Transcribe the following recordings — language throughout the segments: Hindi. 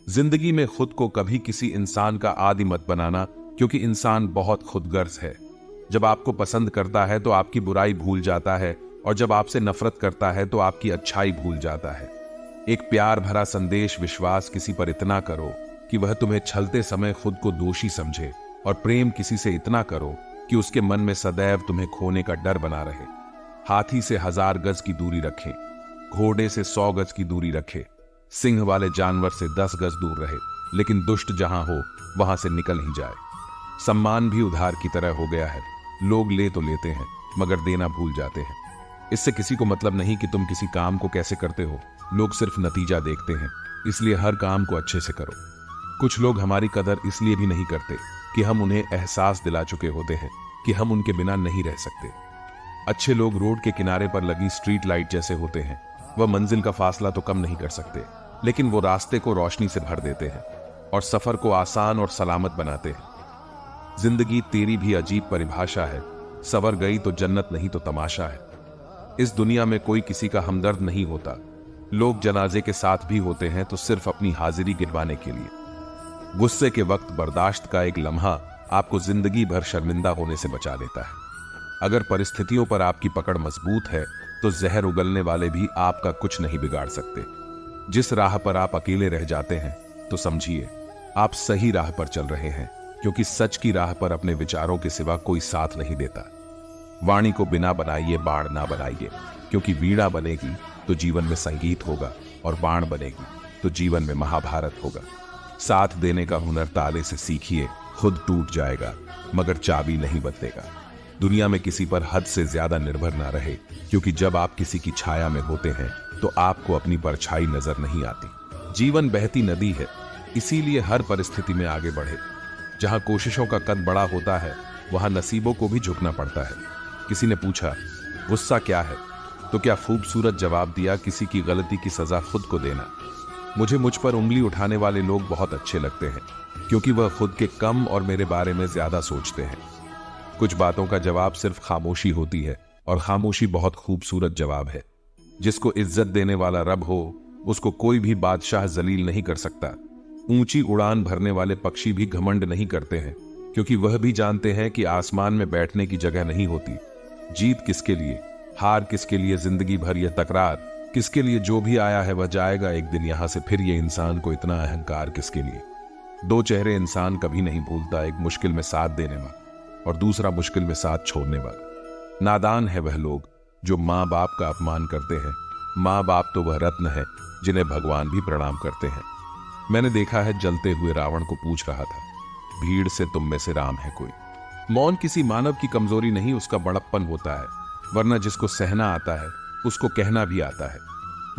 जिंदगी में खुद को कभी किसी इंसान का आदी मत बनाना, क्योंकि इंसान बहुत खुदगर्ज है। जब आपको पसंद करता है तो आपकी बुराई भूल जाता है, और जब आपसे नफरत करता है तो आपकी अच्छाई भूल जाता है। एक प्यार भरा संदेश विश्वास किसी पर इतना करो कि वह तुम्हें छलते समय खुद को दोषी समझे, और प्रेम किसी से इतना करो कि उसके मन में सदैव तुम्हें खोने का डर बना रहे। हाथी से 1000 गज की दूरी रखें, घोड़े से 100 गज की दूरी रखे, सिंह वाले जानवर से 10 गज दूर रहे, लेकिन दुष्ट जहां हो वहां से निकल ही जाए। सम्मान भी उधार की तरह हो गया है। लोग ले तो लेते हैं मगर देना भूल जाते हैं। इससे किसी को मतलब नहीं कि तुम किसी काम को कैसे करते हो, लोग सिर्फ नतीजा देखते हैं। इसलिए हर काम को अच्छे से करो। कुछ लोग हमारी कदर इसलिए भी नहीं करते कि हम उन्हें एहसास दिला चुके होते हैं कि हम उनके बिना नहीं रह सकते। अच्छे लोग रोड के किनारे पर लगी स्ट्रीट लाइट जैसे होते हैं। वह मंजिल का फासला तो कम नहीं कर सकते, लेकिन वो रास्ते को रोशनी से भर देते हैं और सफर को आसान और सलामत बनाते हैं। जिंदगी तेरी भी अजीब परिभाषा है। सवर गई तो जन्नत नहीं तो तमाशा है। इस दुनिया में कोई किसी का हमदर्द नहीं होता। लोग जनाजे के साथ भी होते हैं तो सिर्फ अपनी हाजिरी गिनवाने के लिए। गुस्से के वक्त बर्दाश्त का एक लम्हा आपको जिंदगी भर शर्मिंदा होने से बचा लेता है। अगर परिस्थितियों पर आपकी पकड़ मजबूत है तो जहर उगलने वाले भी आपका कुछ नहीं बिगाड़ सकते। जिस राह पर आप अकेले रह जाते हैं तो समझिए आप सही राह पर चल रहे हैं, क्योंकि सच की राह पर अपने विचारों के सिवा कोई साथ नहीं देता। वाणी को बिना बनाइए बाण ना बनाइए, क्योंकि वीणा बनेगी तो जीवन में संगीत होगा, और बाण बनेगी तो जीवन में महाभारत होगा। साथ देने का हुनर ताले से सीखिए, खुद टूट जाएगा मगर चाबी नहीं बदलेगा। दुनिया में किसी पर हद से ज्यादा निर्भर ना रहे, क्योंकि जब आप किसी की छाया में होते हैं तो आपको अपनी परछाई नजर नहीं आती। जीवन बहती नदी है, इसीलिए हर परिस्थिति में आगे बढ़े। जहां कोशिशों का कद बड़ा होता है वहां नसीबों को भी झुकना पड़ता है। किसी ने पूछा, गुस्सा क्या है? तो क्या खूबसूरत जवाब दिया, किसी की गलती की सजा खुद को देना। मुझे मुझ पर उंगली उठाने वाले लोग बहुत अच्छे लगते हैं, क्योंकि वह खुद के कम और मेरे बारे में ज्यादा सोचते हैं। कुछ बातों का जवाब सिर्फ खामोशी होती है, और खामोशी बहुत खूबसूरत जवाब है। जिसको इज्जत देने वाला रब हो उसको कोई भी बादशाह जलील नहीं कर सकता। ऊंची उड़ान भरने वाले पक्षी भी घमंड नहीं करते हैं, क्योंकि वह भी जानते हैं कि आसमान में बैठने की जगह नहीं होती। जीत किसके लिए, हार किसके लिए, जिंदगी भर यह तकरार किसके लिए? जो भी आया है वह जाएगा एक दिन यहां से, फिर ये इंसान को इतना अहंकार किसके लिए? दो चेहरे इंसान कभी नहीं भूलता, एक मुश्किल में साथ देने वाला और दूसरा मुश्किल में साथ छोड़ने वाला। नादान है वह लोग जो माँ बाप का अपमान करते हैं। माँ बाप तो वह रत्न है जिन्हें भगवान भी प्रणाम करते हैं। मैंने देखा है जलते हुए रावण को पूछ रहा था, भीड़ से तुम में से राम है कोई? मौन किसी मानव की कमजोरी नहीं, उसका बड़प्पन होता है। वरना जिसको सहना आता है उसको कहना भी आता है।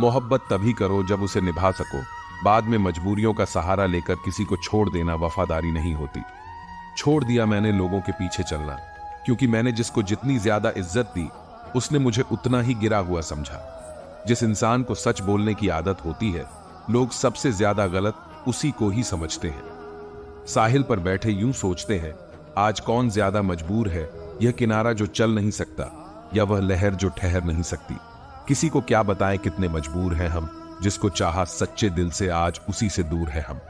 मोहब्बत तभी करो जब उसे निभा सको। बाद में मजबूरियों का सहारा लेकर किसी को छोड़ देना वफादारी नहीं होती। छोड़ दिया मैंने लोगों के पीछे चलना, क्योंकि मैंने जिसको जितनी ज्यादा इज्जत दी उसने मुझे उतना ही गिरा हुआ समझा। जिस इंसान को सच बोलने की आदत होती है, लोग सबसे ज्यादा गलत उसी को ही समझते हैं। साहिल पर बैठे यूं सोचते हैं, आज कौन ज्यादा मजबूर है, यह किनारा जो चल नहीं सकता या वह लहर जो ठहर नहीं सकती। किसी को क्या बताएं कितने मजबूर हैं हम, जिसको चाहा सच्चे दिल से आज उसी से दूर है हम।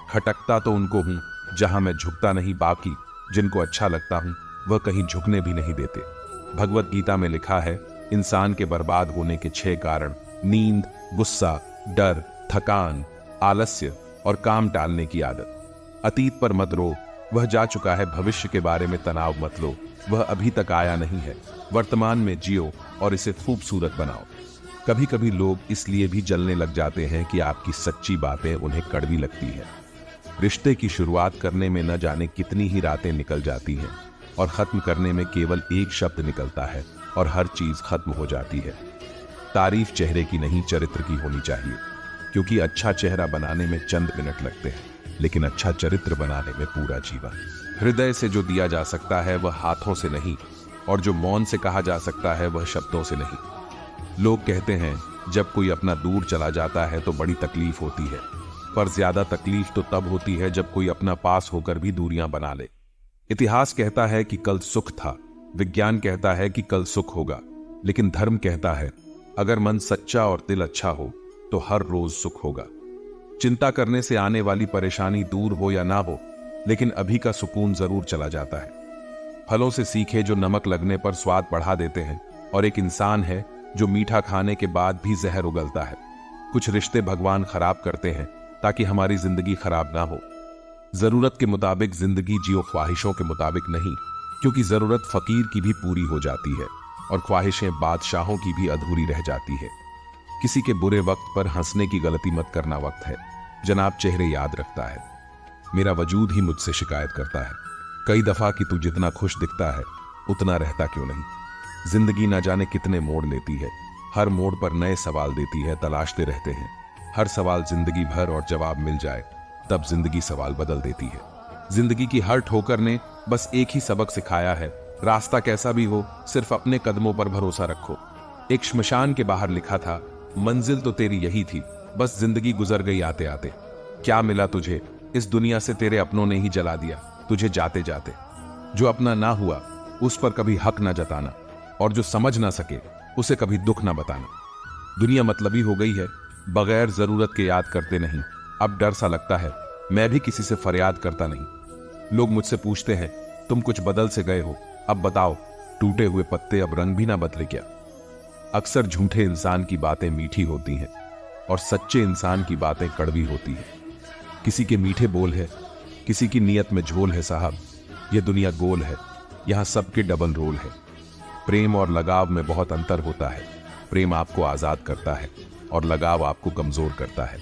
खटकता तो उनको हूं जहां मैं झुकता नहीं, बाकी जिनको अच्छा लगता हूं वह कहीं झुकने भी नहीं देते। भगवत गीता में लिखा है, इंसान के बर्बाद होने के 6 कारण: नींद, गुस्सा, डर, थकान, आलस्य और काम टालने की आदत। अतीत पर मत रो, वह जा चुका है। भविष्य के बारे में तनाव मत लो, वह अभी तक आया नहीं है। वर्तमान में जियो और इसे खूबसूरत बनाओ। कभी कभी लोग इसलिए भी जलने लग जाते हैं कि आपकी सच्ची बातें उन्हें कड़वी लगती है। रिश्ते की शुरुआत करने में न जाने कितनी ही रातें निकल जाती हैं, और खत्म करने में केवल एक शब्द निकलता है और हर चीज खत्म हो जाती है। तारीफ चेहरे की नहीं, चरित्र की होनी चाहिए, क्योंकि अच्छा चेहरा बनाने में चंद मिनट लगते हैं, लेकिन अच्छा चरित्र बनाने में पूरा जीवन। हृदय से जो दिया जा सकता है वह हाथों से नहीं, और जो मौन से कहा जा सकता है वह शब्दों से नहीं। लोग कहते हैं जब कोई अपना दूर चला जाता है तो बड़ी तकलीफ होती है, पर ज्यादा तकलीफ तो तब होती है जब कोई अपना पास होकर भी दूरियां बना ले। इतिहास कहता है कि कल सुख था, विज्ञान कहता है कि कल सुख होगा, लेकिन धर्म कहता है अगर मन सच्चा और दिल अच्छा हो तो हर रोज सुख होगा। चिंता करने से आने वाली परेशानी दूर हो या ना हो, लेकिन अभी का सुकून जरूर चला जाता है। फलों से सीखे जो नमक लगने पर स्वाद बढ़ा देते हैं, और एक इंसान है जो मीठा खाने के बाद भी जहर उगलता है। कुछ रिश्ते भगवान खराब करते हैं ताकि हमारी जिंदगी खराब ना हो। जरूरत के मुताबिक जिंदगी जियो, ख्वाहिशों के मुताबिक नहीं, क्योंकि जरूरत फकीर की भी पूरी हो जाती है और ख्वाहिशें बादशाहों की भी अधूरी रह जाती है। किसी के बुरे वक्त पर हंसने की गलती मत करना। वक्त है जनाब चेहरे याद रखता है। मेरा वजूद ही मुझसे शिकायत करता है कई दफा कि तू जितना खुश दिखता है उतना रहता क्यों नहीं। जिंदगी ना जाने कितने मोड़ लेती है, हर मोड़ पर नए सवाल देती है, तलाशते रहते हैं हर सवाल जिंदगी भर, और जवाब मिल जाए तब जिंदगी सवाल बदल देती है। जिंदगी की हर ठोकर ने बस एक ही सबक सिखाया है, रास्ता कैसा भी हो सिर्फ अपने कदमों पर भरोसा रखो। एक श्मशान के बाहर लिखा था, मंजिल तो तेरी यही थी, बस जिंदगी गुजर गई आते आते। क्या मिला तुझे, इस दुनिया से तेरे अपनों ने ही जला दिया तुझे जाते जाते। जो अपना ना हुआ उस पर कभी हक ना जताना, और जो समझ ना सके उसे कभी दुख ना बताना। दुनिया मतलबी हो गई है, बगैर जरूरत के याद करते नहीं। अब डर सा लगता है, मैं भी किसी से फरियाद करता नहीं। लोग मुझसे पूछते हैं, तुम कुछ बदल से गए हो, अब बताओ टूटे हुए पत्ते अब रंग भी ना बदले क्या। अक्सर झूठे इंसान की बातें मीठी होती हैं और सच्चे इंसान की बातें कड़वी होती हैं। किसी के मीठे बोल है, किसी की नीयत में झोल है साहब। यह दुनिया गोल है, यहां सबके डबल रोल है। प्रेम और लगाव में बहुत अंतर होता है। प्रेम आपको आजाद करता है और लगाव आपको कमजोर करता है।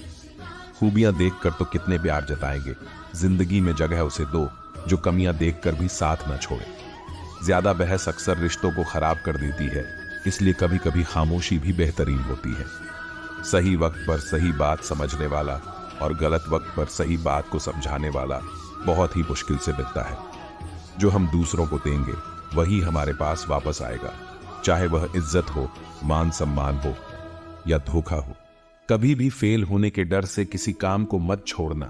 खूबियां देखकर तो कितने प्यार जताएंगे, जिंदगी में जगह उसे दो जो कमियां देखकर भी साथ ना छोड़े। ज्यादा बहस अक्सर रिश्तों को खराब कर देती है, इसलिए कभी कभी खामोशी भी बेहतरीन होती है। सही वक्त पर सही बात समझने वाला और गलत वक्त पर सही बात को समझाने वाला बहुत ही मुश्किल से मिलता है। जो हम दूसरों को देंगे वही हमारे पास वापस आएगा, चाहे वह इज्जत हो, मान सम्मान हो या धोखा हो। कभी भी फेल होने के डर से किसी काम को मत छोड़ना,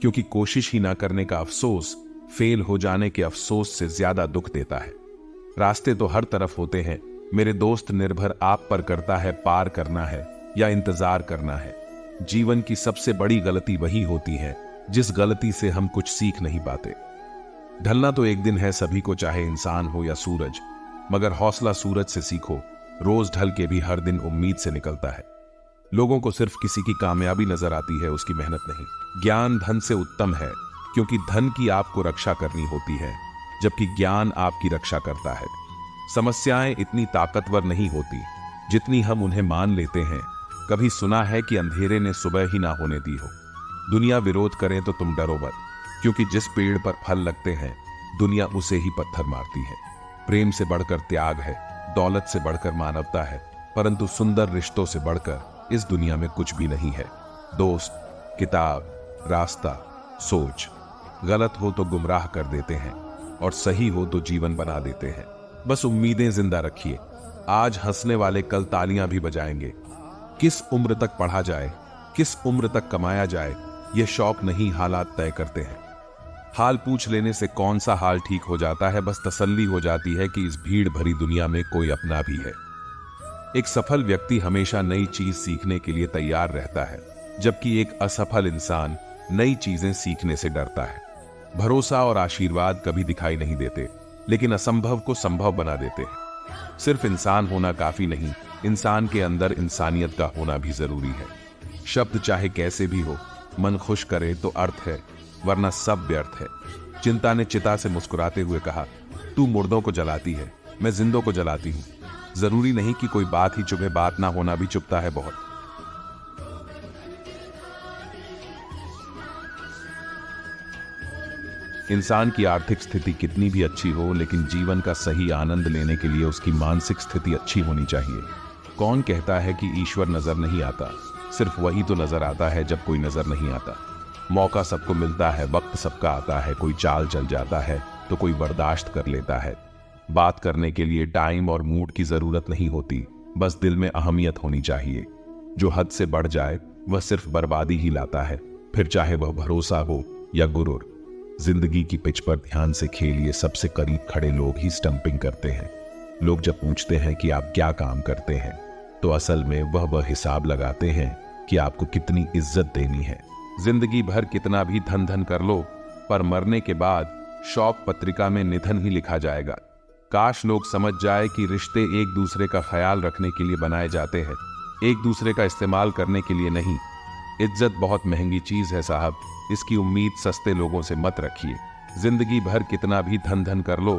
क्योंकि कोशिश ही ना करने का अफसोस फेल हो जाने के अफसोस से ज्यादा दुख देता है। रास्ते तो हर तरफ होते हैं मेरे दोस्त, निर्भर आप पर करता है पार करना है या इंतजार करना है। जीवन की सबसे बड़ी गलती वही होती है जिस गलती से हम कुछ सीख नहीं पाते। ढलना तो एक दिन है सभी को, चाहे इंसान हो या सूरज, मगर हौसला सूरज से सीखो। रोज ढल के भी हर दिन उम्मीद से निकलता है। लोगों को सिर्फ किसी की कामयाबी नजर आती है, उसकी मेहनत नहीं। ज्ञान धन से उत्तम है, क्योंकि धन की आपको रक्षा करनी होती है, जबकि ज्ञान आपकी रक्षा करता है। समस्याएं इतनी ताकतवर नहीं होती जितनी हम उन्हें मान लेते हैं। कभी सुना है कि अंधेरे ने सुबह ही ना होने दी हो। दुनिया विरोध करे तो तुम डरो मत, क्योंकि जिस पेड़ पर फल लगते हैं दुनिया उसे ही पत्थर मारती है। प्रेम से बढ़कर त्याग है, दौलत से बढ़कर मानवता है, परंतु सुंदर रिश्तों से बढ़कर इस दुनिया में कुछ भी नहीं है। दोस्त, किताब, रास्ता, सोच गलत हो तो गुमराह कर देते हैं और सही हो तो जीवन बना देते हैं। बस उम्मीदें जिंदा रखिए, आज हंसने वाले कल तालियां भी बजाएंगे। किस उम्र तक पढ़ा जाए, किस उम्र तक कमाया जाए, यह शौक नहीं हालात तय करते हैं। हाल पूछ लेने से कौन सा हाल ठीक हो जाता है, बस तसल्ली हो जाती है कि इस भीड़ भरी दुनिया में कोई अपना भी है। एक सफल व्यक्ति हमेशा नई चीज सीखने के लिए तैयार रहता है, जबकि एक असफल इंसान नई चीजें सीखने से डरता है। भरोसा और आशीर्वाद कभी दिखाई नहीं देते, लेकिन असंभव को संभव बना देते हैं। सिर्फ इंसान होना काफी नहीं, इंसान के अंदर इंसानियत का होना भी जरूरी है। शब्द चाहे कैसे भी हो, मन खुश करे तो अर्थ है, वरना सब व्यर्थ है। चिंता ने चिता से मुस्कुराते हुए कहा, तू मुर्दों को जलाती है, मैं जिंदों को जलाती हूं। जरूरी नहीं कि कोई बात ही चुभे, बात ना होना भी चुभता है बहुत। इंसान की आर्थिक स्थिति कितनी भी अच्छी हो, लेकिन जीवन का सही आनंद लेने के लिए उसकी मानसिक स्थिति अच्छी होनी चाहिए। कौन कहता है कि ईश्वर नजर नहीं आता? सिर्फ वही तो नजर आता है जब कोई नजर नहीं आता। मौका सबको मिलता है, वक्त सबका आता है, कोई चाल चल जाता है तो कोई बर्दाश्त कर लेता है। बात करने के लिए टाइम और मूड की जरूरत नहीं होती, बस दिल में अहमियत होनी चाहिए। जो हद से बढ़ जाए वह सिर्फ बर्बादी ही लाता है, फिर चाहे वह भरोसा हो या गुरूर। जिंदगी की पिच पर ध्यान से खेलिए, सबसे करीब खड़े लोग ही स्टंपिंग करते हैं। लोग जब पूछते हैं कि आप क्या काम करते हैं, तो असल में वह हिसाब लगाते हैं कि आपको कितनी इज्जत देनी है। जिंदगी भर कितना भी धन धन कर लो, पर मरने के बाद शौक पत्रिका में निधन ही लिखा जाएगा। काश लोग समझ जाए कि रिश्ते एक दूसरे का ख्याल रखने के लिए बनाए जाते हैं, एक दूसरे का इस्तेमाल करने के लिए नहीं। इज्जत बहुत महंगी चीज है साहब, इसकी उम्मीद सस्ते लोगों से मत रखिए। जिंदगी भर कितना भी धन धन कर लो,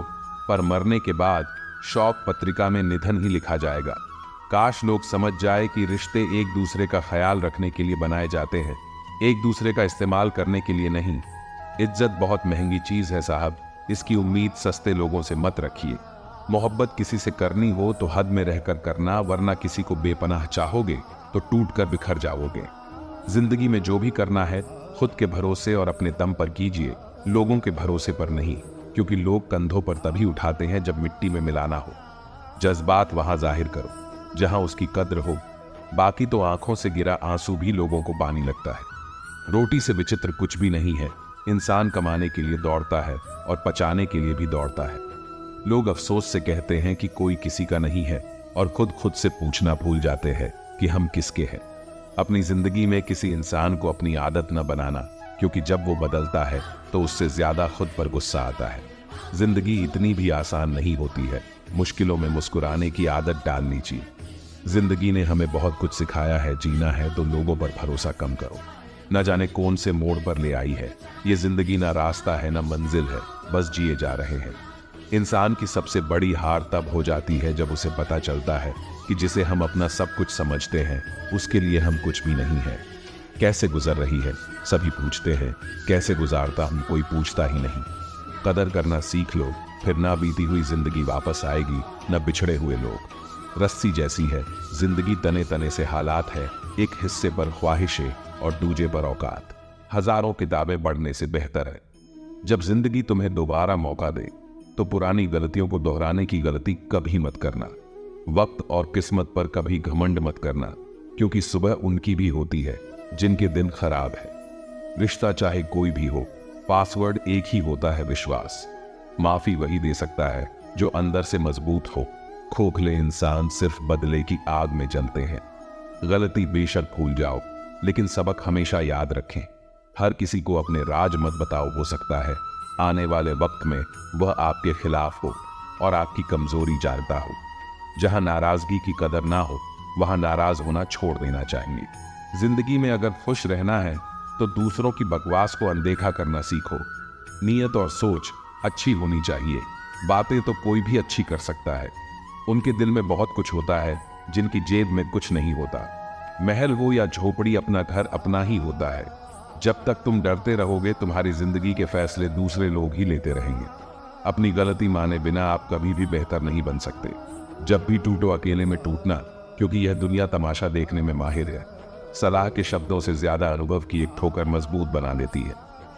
पर मरने के बाद शौक पत्रिका में निधन ही लिखा जाएगा। काश लोग समझ जाए कि रिश्ते एक दूसरे का ख्याल रखने के लिए बनाए जाते हैं, एक दूसरे का इस्तेमाल करने के लिए नहीं। इज्जत बहुत महंगी चीज है साहब, इसकी उम्मीद सस्ते लोगों से मत रखिए। मोहब्बत किसी से करनी हो तो हद में रहकर करना, वरना किसी को बेपनाह चाहोगे तो टूट कर बिखर जाओगे। जिंदगी में जो भी करना है खुद के भरोसे और अपने दम पर कीजिए, लोगों के भरोसे पर नहीं, क्योंकि लोग कंधों पर तभी उठाते हैं जब मिट्टी में मिलाना हो। जज्बात वहां जाहिर करो जहां उसकी कद्र हो, बाकी तो आंखों से गिरा आंसू भी लोगों को पानी लगता है। रोटी से विचित्र कुछ भी नहीं है, इंसान कमाने के लिए दौड़ता है और पचाने के लिए भी दौड़ता है। लोग अफसोस से कहते हैं कि कोई किसी का नहीं है, और खुद से पूछना भूल जाते हैं कि हम किसके हैं। अपनी जिंदगी में किसी इंसान को अपनी आदत न बनाना, क्योंकि जब वो बदलता है तो उससे ज्यादा खुद पर गुस्सा आता है। जिंदगी इतनी भी आसान नहीं होती है, मुश्किलों में मुस्कुराने की आदत डालनी चाहिए। जिंदगी ने हमें बहुत कुछ सिखाया है, जीना है तो लोगों पर भरोसा कम करो। न जाने कौन से मोड़ पर ले आई है ये जिंदगी, ना रास्ता है ना मंजिल है, बस जिए जा रहे हैं। इंसान की सबसे बड़ी हार तब हो जाती है जब उसे पता चलता है कि जिसे हम अपना सब कुछ समझते हैं उसके लिए हम कुछ भी नहीं है। कैसे गुजर रही है सभी पूछते हैं, कैसे गुजारता हूं कोई पूछता ही नहीं। कदर करना सीख लो, फिर ना बीती हुई जिंदगी वापस आएगी, न बिछड़े हुए लोग। रस्सी जैसी है जिंदगी, तने तने से हालात है, एक हिस्से पर ख्वाहिशें और दूजे पर औकात। हजारों किताबें पढ़ने से बेहतर है। जब जिंदगी तुम्हें दोबारा मौका दे तो पुरानी गलतियों को दोहराने की गलती कभी मत करना। वक्त और किस्मत पर कभी घमंड मत करना, क्योंकि सुबह उनकी भी होती है जिनके दिन खराब है। रिश्ता चाहे कोई भी हो, पासवर्ड एक ही होता है, विश्वास। माफी वही दे सकता है जो अंदर से मजबूत हो। खोखले इंसान सिर्फ बदले की आग में जलते हैं। गलती बेशक भूल जाओ, लेकिन सबक हमेशा याद रखें। हर किसी को अपने राज मत बताओ, हो सकता है आने वाले वक्त में वह आपके खिलाफ हो और आपकी कमजोरी जानता हो। जहां नाराजगी की कदर ना हो वहां नाराज होना छोड़ देना चाहिए। जिंदगी में अगर खुश रहना है तो दूसरों की बकवास को अनदेखा करना सीखो। नीयत और सोच अच्छी होनी चाहिए, बातें तो कोई भी अच्छी कर सकता है। उनके दिल में बहुत कुछ होता है जिनकी जेब में कुछ नहीं होता। महल हो या झोपड़ी, अपना घर अपना ही होता है। जब तक तुम डरते रहोगे तुम्हारी जिंदगी के फैसले दूसरे लोग ही लेते रहेंगे। अपनी गलती माने बिना आप कभी भी बेहतर नहीं बन सकते। जब भी टूटो अकेले में टूटना, क्योंकि यह दुनिया तमाशा देखने में माहिर है। सलाह के शब्दों से ज्यादा अनुभव की एक ठोकर मजबूत बना देती है।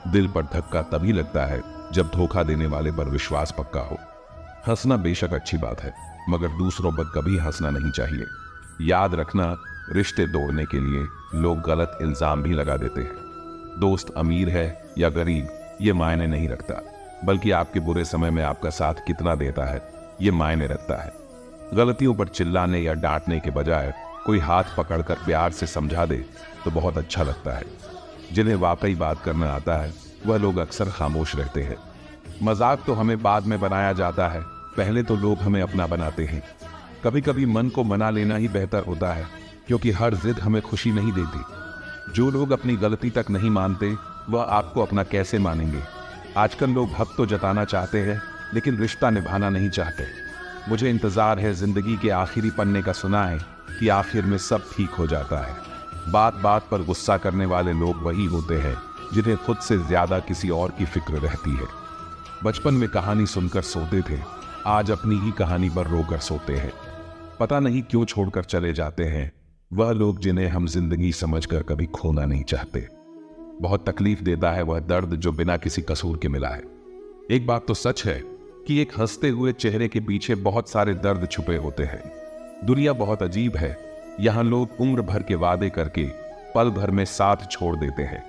दिल पर धक्का तभी लगता है जब धोखा देने वाले पर विश्वास पक्का हो। हंसना बेशक अच्छी बात है, मगर दूसरों पर कभी हंसना नहीं चाहिए। याद रखना, रिश्ते तोड़ने के लिए लोग गलत इल्जाम भी लगा देते हैं। दोस्त अमीर है या गरीब ये मायने नहीं रखता, बल्कि आपके बुरे समय में आपका साथ कितना देता है ये मायने रखता है। गलतियों पर चिल्लाने या डांटने के बजाय कोई हाथ पकड़कर प्यार से समझा दे तो बहुत अच्छा लगता है। जिन्हें वाकई बात करना आता है वह लोग अक्सर खामोश रहते हैं। मजाक तो हमें बाद में बनाया जाता है, पहले तो लोग हमें अपना बनाते हैं। कभी कभी मन को मना लेना ही बेहतर होता है, क्योंकि हर जिद हमें खुशी नहीं देती। जो लोग अपनी गलती तक नहीं मानते वह आपको अपना कैसे मानेंगे। आजकल लोग हक तो जताना चाहते हैं लेकिन रिश्ता निभाना नहीं चाहते। मुझे इंतजार है जिंदगी के आखिरी पन्ने का सुनाए कि आखिर में सब ठीक हो जाता है। बात बात पर गुस्सा करने वाले लोग वही होते हैं जिन्हें खुद से ज्यादा किसी और की फिक्र रहती है। बचपन में कहानी सुनकर सोते थे, आज अपनी ही कहानी पर रोकर सोते हैं। पता नहीं क्यों छोड़कर चले जाते हैं वह लोग जिन्हें हम जिंदगी समझकर कभी खोना नहीं चाहते। बहुत तकलीफ देता है वह दर्द जो बिना किसी कसूर के मिला है। एक बात तो सच है कि एक हंसते हुए चेहरे के पीछे बहुत सारे दर्द छुपे होते हैं। दुनिया बहुत अजीब है, यहाँ लोग उम्र भर के वादे करके पल भर में साथ छोड़ देते हैं।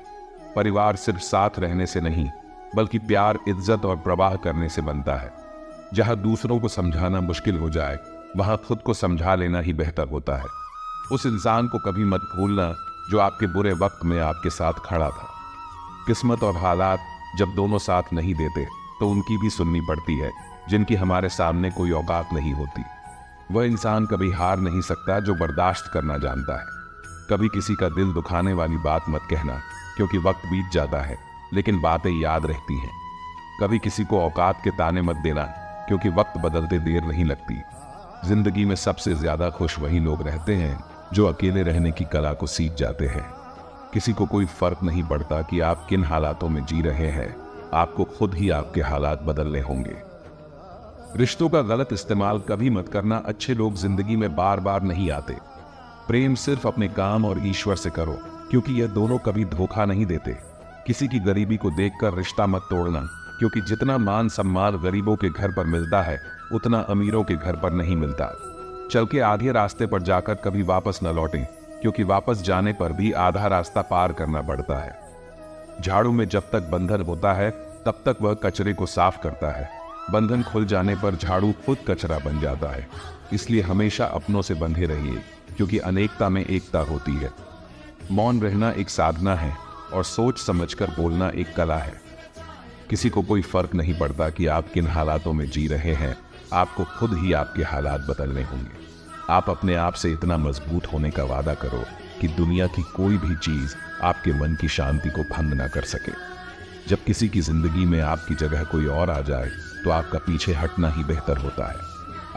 परिवार सिर्फ साथ रहने से नहीं बल्कि प्यार, इज्जत और प्रवाह करने से बनता है। जहाँ दूसरों को समझाना मुश्किल हो जाए वहाँ खुद को समझा लेना ही बेहतर होता है। उस इंसान को कभी मत भूलना जो आपके बुरे वक्त में आपके साथ खड़ा था। किस्मत और हालात जब दोनों साथ नहीं देते तो उनकी भी सुननी पड़ती है, जिनकी हमारे सामने कोई औकात नहीं होती। वह इंसान कभी हार नहीं सकता जो बर्दाश्त करना जानता है। कभी किसी का दिल दुखाने वाली बात मत कहना, क्योंकि वक्त बीत जाता है लेकिन बातें याद रहती हैं। कभी किसी को औकात के ताने मत देना, क्योंकि वक्त बदलते देर नहीं लगती। जिंदगी में सबसे ज्यादा खुश वही लोग रहते हैं जो अकेले रहने की कला को सीख जाते हैं। किसी को कोई फर्क नहीं पड़ता कि आप किन हालातों में जी रहे हैं, आपको खुद ही आपके हालात बदलने होंगे। रिश्तों का गलत इस्तेमाल कभी मत करना। अच्छे लोग जिंदगी में बार बार नहीं आते। प्रेम सिर्फ अपने काम और ईश्वर से करो, क्योंकि यह दोनों कभी धोखा नहीं देते। किसी की गरीबी को देखकर रिश्ता मत तोड़ना, क्योंकि जितना मान सम्मान गरीबों के घर पर मिलता है उतना अमीरों के घर पर नहीं मिलता। चल के आधे रास्ते पर जाकर कभी वापस न लौटें, क्योंकि वापस जाने पर भी आधा रास्ता पार करना पड़ता है। झाड़ू में जब तक बंधन होता है तब तक वह कचरे को साफ करता है। बंधन खुल जाने पर झाड़ू खुद कचरा बन जाता है। इसलिए हमेशा अपनों से बंधे रहिए, क्योंकि अनेकता में एकता होती है। मौन रहना एक साधना है और सोच समझकर बोलना एक कला है। किसी को कोई फर्क नहीं पड़ता कि आप किन हालातों में जी रहे हैं, आपको खुद ही आपके हालात बदलने होंगे। आप अपने आप से इतना मजबूत होने का वादा करो कि दुनिया की कोई भी चीज आपके मन की शांति को भंग ना कर सके। जब किसी की जिंदगी में आपकी जगह कोई और आ जाए तो आपका पीछे हटना ही बेहतर होता है।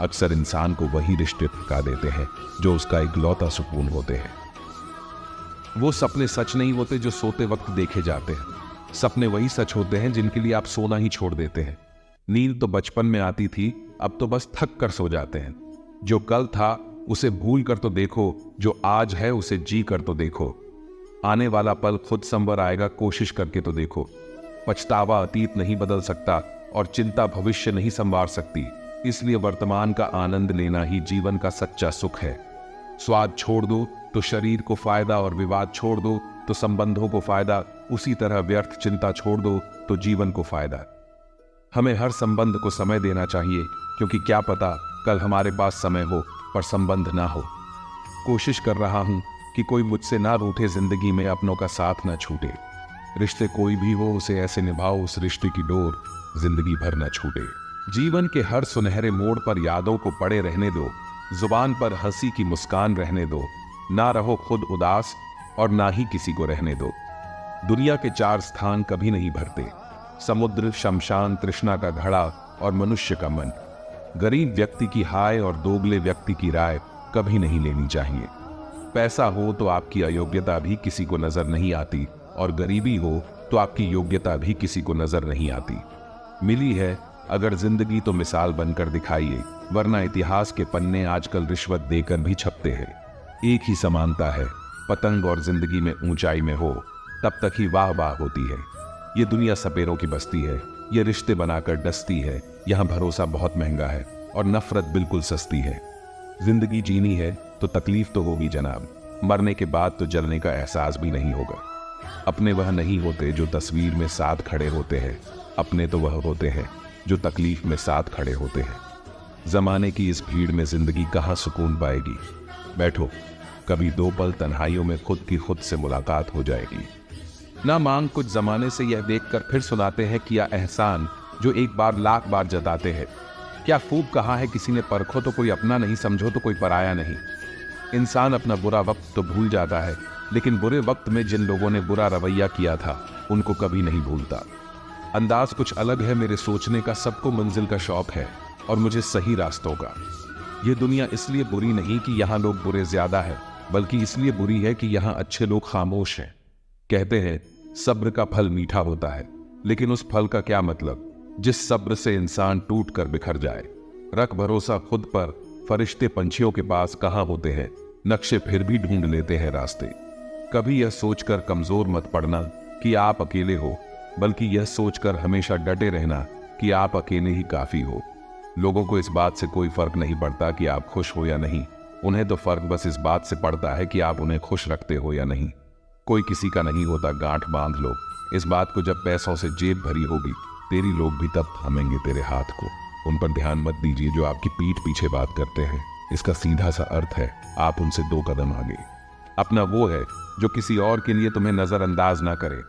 अक्सर इंसान को वही रिश्ते थका देते हैं जो उसका इकलौता सुकून होते हैं। वो सपने सच नहीं होते जो सोते वक्त देखे जाते हैं। सपने वही सच होते हैं जिनके लिए आप सोना ही छोड़ देते हैं। नींद तो बचपन में आती थी, अब तो बस थक कर सो जाते हैं। जो कल था उसे भूल कर तो देखो, जो आज है उसे जी कर तो देखो। आने वाला पल खुद संवर आएगा, कोशिश करके तो देखो। पछतावा अतीत नहीं बदल सकता और चिंता भविष्य नहीं संवार सकती। इसलिए वर्तमान का आनंद लेना ही जीवन का सच्चा सुख है। स्वाद छोड़ दो तो शरीर को फायदा, और विवाद छोड़ दो तो संबंधों को फायदा। उसी तरह व्यर्थ चिंता छोड़ दो तो जीवन को फायदा। हमें हर संबंध को समय देना चाहिए, क्योंकि क्या पता कल हमारे पास समय हो पर संबंध ना हो। कोशिश कर रहा हूं कि कोई मुझसे ना रूठे, जिंदगी में अपनों का साथ ना छूटे। रिश्ते कोई भी हो उसे ऐसे निभाओ, उस रिश्ते की डोर जिंदगी भर ना छूटे। जीवन के हर सुनहरे मोड़ पर यादों को पड़े रहने दो। जुबान पर हंसी की मुस्कान रहने दो। ना रहो खुद उदास और ना ही किसी को रहने दो। दुनिया के 4 स्थान कभी नहीं भरते: समुद्र, शमशान, तृष्णा का घड़ा और मनुष्य का मन। गरीब व्यक्ति की हाय और दोगले व्यक्ति की राय कभी नहीं लेनी चाहिए। पैसा हो तो आपकी अयोग्यता भी किसी को नजर नहीं आती, और गरीबी हो तो आपकी योग्यता भी किसी को नजर नहीं आती। मिली है अगर जिंदगी तो मिसाल बनकर दिखाइए, वरना इतिहास के पन्ने आजकल रिश्वत देकर भी छपते हैं। एक ही समानता है, पतंग और जिंदगी में ऊंचाई में हो तब तक ही वाह वाह होती है। ये दुनिया सपेरों की बस्ती है, ये रिश्ते बनाकर डसती है। यहाँ भरोसा बहुत महंगा है और नफरत बिल्कुल सस्ती है। जिंदगी जीनी है तो तकलीफ तो होगी जनाब, मरने के बाद तो जलने का एहसास भी नहीं होगा। अपने वह नहीं होते जो तस्वीर में साथ खड़े होते हैं, अपने तो वह होते हैं जो तकलीफ में साथ खड़े होते हैं। जमाने की इस भीड़ में जिंदगी कहाँ सुकून पाएगी। बैठो, कभी 2 पल तन्हाइयों में खुद की खुद से मुलाकात हो जाएगी। ना मांग कुछ जमाने से यह देखकर फिर सुनाते हैं किया एहसान, जो एक बार लाख बार जताते हैं। क्या खूब कहा है किसी ने, परखो तो कोई अपना नहीं, समझो तो कोई पराया नहीं। इंसान अपना बुरा वक्त तो भूल जाता है, लेकिन बुरे वक्त में जिन लोगों ने बुरा रवैया किया था उनको कभी नहीं भूलता। अंदाज कुछ अलग है मेरे सोचने का, सबको मंजिल का शौक है और मुझे सही रास्तों का। ये दुनिया इसलिए बुरी नहीं कि यहाँ लोग बुरे ज्यादा है, बल्कि इसलिए बुरी है कि यहाँ अच्छे लोग खामोश हैं। कहते हैं सब्र का फल मीठा होता है, लेकिन उस फल का क्या मतलब जिस सब्र से इंसान टूट कर बिखर जाए। रख भरोसा खुद पर, फरिश्ते पंछियों के पास कहाँ होते हैं, नक्शे फिर भी ढूंढ लेते हैं रास्ते। कभी यह सोचकर कमजोर मत पड़ना कि आप अकेले हो, बल्कि यह सोचकर हमेशा डटे रहना कि आप अकेले ही काफी हो। लोगों को इस बात से कोई फर्क नहीं पड़ता कि आप खुश हो या नहीं, उन्हें तो फर्क बस इस बात से पड़ता है कि आप उन्हें खुश रखते हो या नहीं। कोई किसी का नहीं होता, गांठ बांध लो। इस बात को जब पैसों से जेब भरी होगी, तेरी लोग भी तब थामेंगे तेरे हाथ को। उन पर ध्यान मत दीजिए जो आपकी पीठ पीछे बात करते हैं। इसका सीधा सा अर्थ है आप उनसे 2 कदम आगे। अपना वो है जो किसी और के लिए तुम्हें नजरअंदाज ना करे।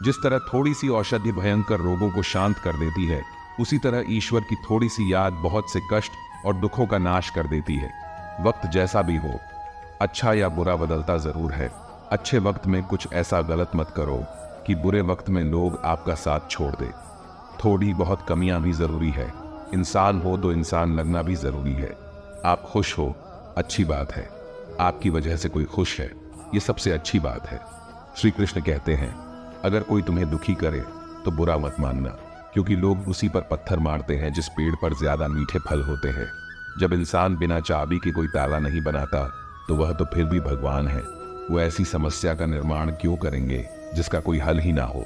जिस तरह थोड़ी सी औषधि भयंकर रोगों को शांत कर देती है, उसी तरह ईश्वर की थोड़ी सी याद बहुत से कष्ट और दुखों का नाश कर देती है। वक्त जैसा भी हो, अच्छा या बुरा बदलता जरूर है। अच्छे वक्त में कुछ ऐसा गलत मत करो कि बुरे वक्त में लोग आपका साथ छोड़ दे। थोड़ी बहुत कमियां भी जरूरी है। इंसान हो तो इंसान लगना भी जरूरी है। आप खुश हो, अच्छी बात है। आपकी वजह से कोई खुश है, ये सबसे अच्छी बात है। श्री कृष्ण कहते हैं, अगर कोई तुम्हें दुखी करे तो बुरा मत मानना, क्योंकि लोग उसी पर पत्थर मारते हैं जिस पेड़ पर ज्यादा मीठे फल होते हैं। जब इंसान बिना चाबी के कोई ताला नहीं बनाता तो वह तो फिर भी भगवान है। वो ऐसी समस्या का निर्माण क्यों करेंगे जिसका कोई हल ही ना हो।